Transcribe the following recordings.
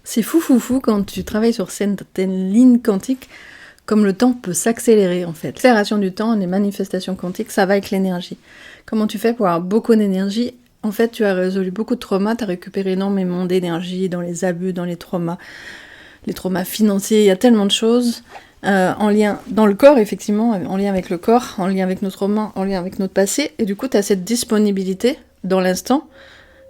C'est fou quand tu travailles sur certaines lignes quantiques, comme le temps peut s'accélérer en fait. L'accélération du temps, les manifestations quantiques, ça va avec l'énergie. Comment tu fais pour avoir beaucoup d'énergie? En fait, tu as résolu beaucoup de traumas, tu as récupéré énormément d'énergie dans les abus, dans les traumas financiers, il y a tellement de choses en lien dans le corps, effectivement, en lien avec le corps, en lien avec nos traumas, en lien avec notre passé, et du coup, tu as cette disponibilité dans l'instant,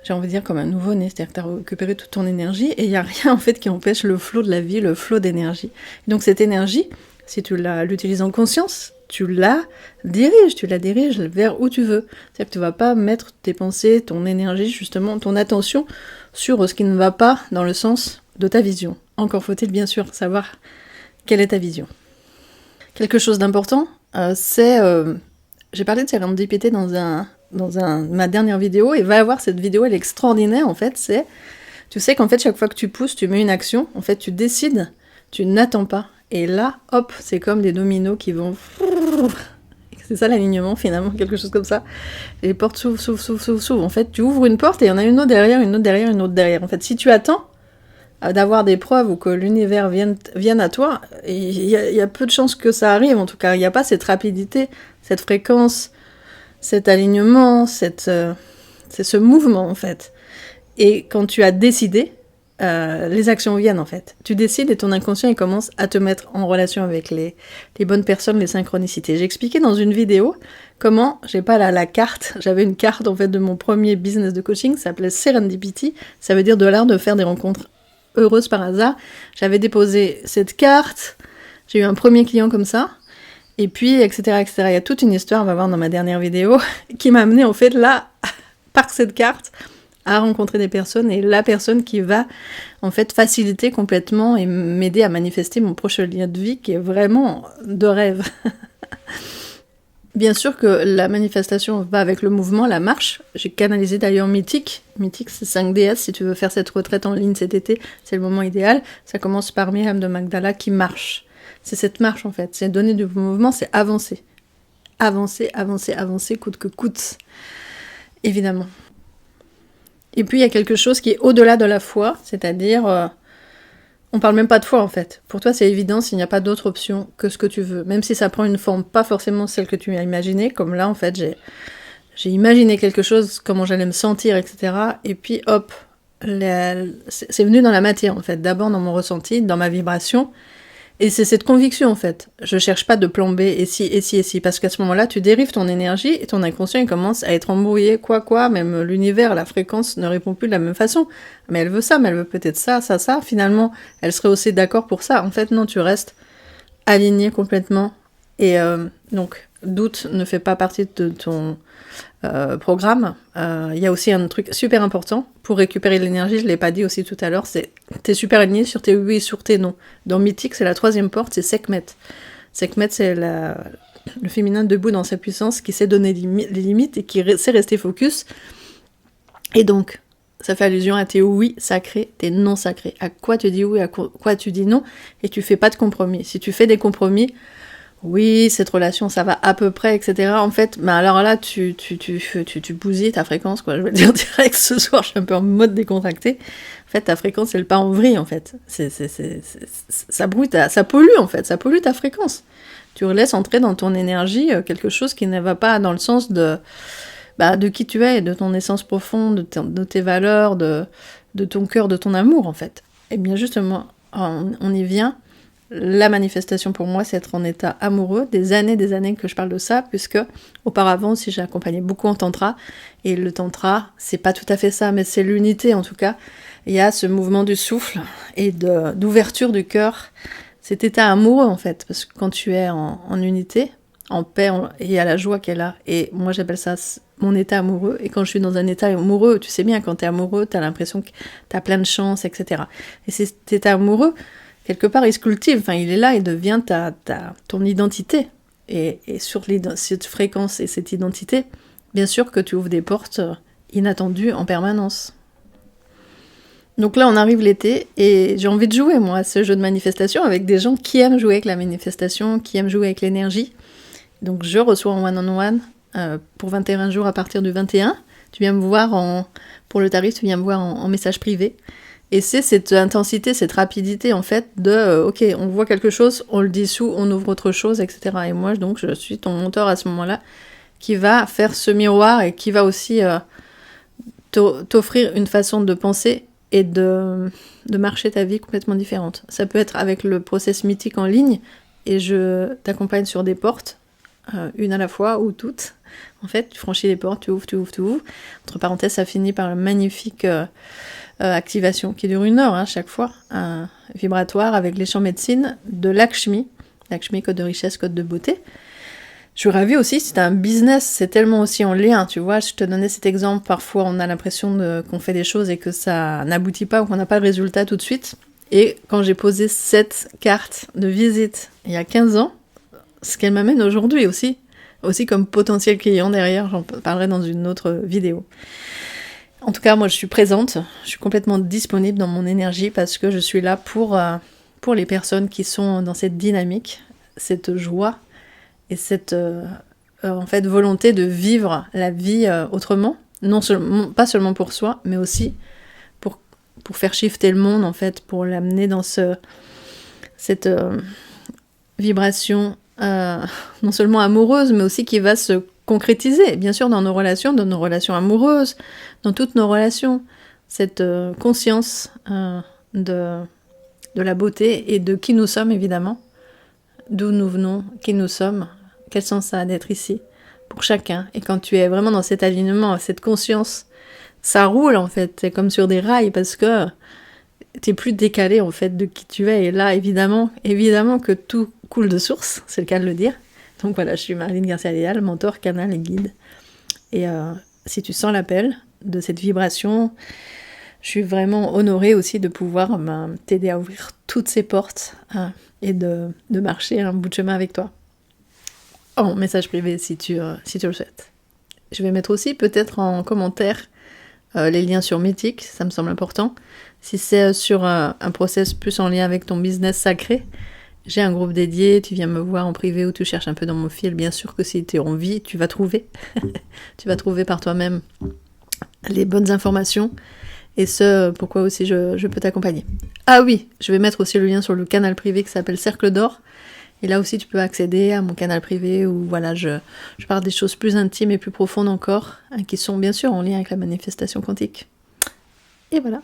j'ai envie de dire comme un nouveau-né, c'est-à-dire que tu as récupéré toute ton énergie, et il n'y a rien en fait qui empêche le flot de la vie, le flot d'énergie. Et donc cette énergie, si tu l'utilises en conscience, tu la diriges vers où tu veux. C'est-à-dire que tu ne vas pas mettre tes pensées, ton énergie, justement, ton attention sur ce qui ne va pas dans le sens de ta vision. Encore faut-il bien sûr savoir quelle est ta vision. Quelque chose d'important, j'ai parlé de sérendipité dans ma dernière vidéo, et va avoir cette vidéo, elle est extraordinaire en fait, tu sais qu'en fait chaque fois que tu pousses, tu mets une action, en fait tu décides, tu n'attends pas, et là, hop, c'est comme des dominos qui vont... C'est ça l'alignement finalement, quelque chose comme ça. Et les portes s'ouvrent. En fait, tu ouvres une porte et il y en a une autre derrière, une autre derrière, une autre derrière. En fait, si tu attends d'avoir des preuves ou que l'univers vienne à toi, il y a peu de chances que ça arrive, en tout cas. Il n'y a pas cette rapidité, cette fréquence, cet alignement, c'est ce mouvement en fait. Et quand tu as décidé, les actions viennent en fait. Tu décides et ton inconscient il commence à te mettre en relation avec les bonnes personnes, les synchronicités. J'ai expliqué dans une vidéo comment, j'ai pas la carte, j'avais une carte en fait de mon premier business de coaching, ça s'appelait Serendipity, ça veut dire de l'art de faire des rencontres heureuses par hasard. J'avais déposé cette carte, j'ai eu un premier client comme ça, et puis etc. Il y a toute une histoire, on va voir dans ma dernière vidéo, qui m'a amené en fait là, par cette carte, à rencontrer des personnes, et la personne qui va en fait faciliter complètement et m'aider à manifester mon prochain lien de vie qui est vraiment de rêve. Bien sûr que la manifestation va avec le mouvement, la marche. J'ai canalisé d'ailleurs Mythique. Mythique, c'est 5DS. Si tu veux faire cette retraite en ligne cet été, c'est le moment idéal. Ça commence par Myriam de Magdala qui marche. C'est cette marche en fait. C'est donner du mouvement, c'est avancer. Avancer, coûte que coûte. Évidemment. Et puis il y a quelque chose qui est au-delà de la foi, c'est-à-dire, on parle même pas de foi en fait. Pour toi c'est évident s'il n'y a pas d'autre option que ce que tu veux, même si ça prend une forme pas forcément celle que tu as imaginée, comme là en fait j'ai imaginé quelque chose, comment j'allais me sentir, etc. Et puis hop, c'est venu dans la matière en fait, d'abord dans mon ressenti, dans ma vibration. Et c'est cette conviction en fait. Je cherche pas de plan B et si, parce qu'à ce moment-là, tu dérives ton énergie et ton inconscient il commence à être embrouillé, même l'univers, la fréquence ne répond plus de la même façon. Mais elle veut ça, mais elle veut peut-être ça, finalement, elle serait aussi d'accord pour ça. En fait, non, tu restes aligné complètement. Et donc, doute ne fait pas partie de ton programme. Il y a aussi un truc super important pour récupérer de l'énergie, je l'ai pas dit aussi tout à l'heure, c'est t'es super aligné sur tes oui et sur tes non. Dans Mythique, c'est la 3e porte, c'est Sekhmet. Sekhmet, c'est le féminin debout dans sa puissance, qui sait donner les limites et qui sait rester focus. Et donc, ça fait allusion à tes oui sacrés, tes non sacrés. À quoi tu dis oui, à quoi tu dis non, et tu fais pas de compromis. Si tu fais des compromis, oui, cette relation, ça va à peu près, etc. En fait, alors là, tu bousilles ta fréquence, quoi. Je veux dire direct, ce soir, je suis un peu en mode décontracté. En fait, ta fréquence, elle part en vrille, en fait. Ça brouille, ça pollue, en fait. Ça pollue ta fréquence. Tu laisses entrer dans ton énergie quelque chose qui ne va pas dans le sens de qui tu es, de ton essence profonde, de tes valeurs, de ton cœur, de ton amour, en fait. Et bien, justement, on y vient. La manifestation pour moi, c'est être en état amoureux. Des années que je parle de ça, puisque auparavant aussi j'ai accompagné beaucoup en tantra, et le tantra, c'est pas tout à fait ça, mais c'est l'unité en tout cas. Il y a ce mouvement du souffle et d'ouverture du cœur, cet état amoureux en fait, parce que quand tu es en unité, en paix, il y a la joie qu'elle a, et moi j'appelle ça mon état amoureux. Et quand je suis dans un état amoureux, tu sais bien, quand t'es amoureux, t'as l'impression que t'as plein de chance, etc. Et cet état amoureux, quelque part, il se cultive, il est là, il devient ton identité. Et sur cette fréquence et cette identité, bien sûr que tu ouvres des portes inattendues en permanence. Donc là, on arrive l'été, et j'ai envie de jouer, moi, à ce jeu de manifestation avec des gens qui aiment jouer avec la manifestation, qui aiment jouer avec l'énergie. Donc je reçois en one-on-one pour 21 jours à partir du 21. Tu viens me voir pour le tarif, tu viens me voir en message privé. Et c'est cette intensité, cette rapidité en fait de ok, on voit quelque chose, on le dissout, on ouvre autre chose, etc. Et moi donc je suis ton mentor à ce moment-là qui va faire ce miroir et qui va aussi t'offrir une façon de penser et de marcher ta vie complètement différente. Ça peut être avec le process mythique en ligne et je t'accompagne sur des portes, une à la fois ou toutes. En fait, tu franchis les portes, tu ouvres. Entre parenthèses, ça finit par une magnifique activation qui dure 1 heure chaque fois, un vibratoire avec les champs médecine de Lakshmi. Lakshmi, code de richesse, code de beauté. Je suis ravie aussi, si t'as un business, c'est tellement aussi en lien, tu vois, je te donnais cet exemple, parfois on a l'impression qu'on fait des choses et que ça n'aboutit pas ou qu'on n'a pas le résultat tout de suite. Et quand j'ai posé cette carte de visite il y a 15 ans, ce qu'elle m'amène aujourd'hui aussi comme potentiel client derrière, j'en parlerai dans une autre vidéo. En tout cas, moi je suis présente, je suis complètement disponible dans mon énergie parce que je suis là pour les personnes qui sont dans cette dynamique, cette joie et cette en fait volonté de vivre la vie autrement, pas seulement pour soi, mais aussi pour faire shifter le monde en fait, pour l'amener dans cette vibration non seulement amoureuse, mais aussi qui va se concrétiser, bien sûr dans nos relations amoureuses, dans toutes nos relations, cette conscience de la beauté et de qui nous sommes évidemment, d'où nous venons, qui nous sommes, quel sens ça a d'être ici, pour chacun. Et quand tu es vraiment dans cet alignement, cette conscience, ça roule en fait, c'est comme sur des rails, parce que t'es plus décalé en fait de qui tu es. Et là, évidemment que tout coule de source, c'est le cas de le dire. Donc voilà, je suis Marilyn Garcia-Léal, mentor, canal et guide. Et si tu sens l'appel de cette vibration, je suis vraiment honorée aussi de pouvoir t'aider à ouvrir toutes ces portes et de marcher un bout de chemin avec toi. En message privé si tu le souhaites. Je vais mettre aussi peut-être en commentaire les liens sur Mythique, ça me semble important. Si c'est sur un process plus en lien avec ton business sacré, j'ai un groupe dédié, tu viens me voir en privé ou tu cherches un peu dans mon fil. Bien sûr que si tu es en vie, tu vas trouver. Tu vas trouver par toi-même les bonnes informations et ce pourquoi aussi je peux t'accompagner. Ah oui, je vais mettre aussi le lien sur le canal privé qui s'appelle Cercle d'Or. Et là aussi, tu peux accéder à mon canal privé où voilà, je parle des choses plus intimes et plus profondes encore, qui sont bien sûr en lien avec la manifestation quantique. Et voilà.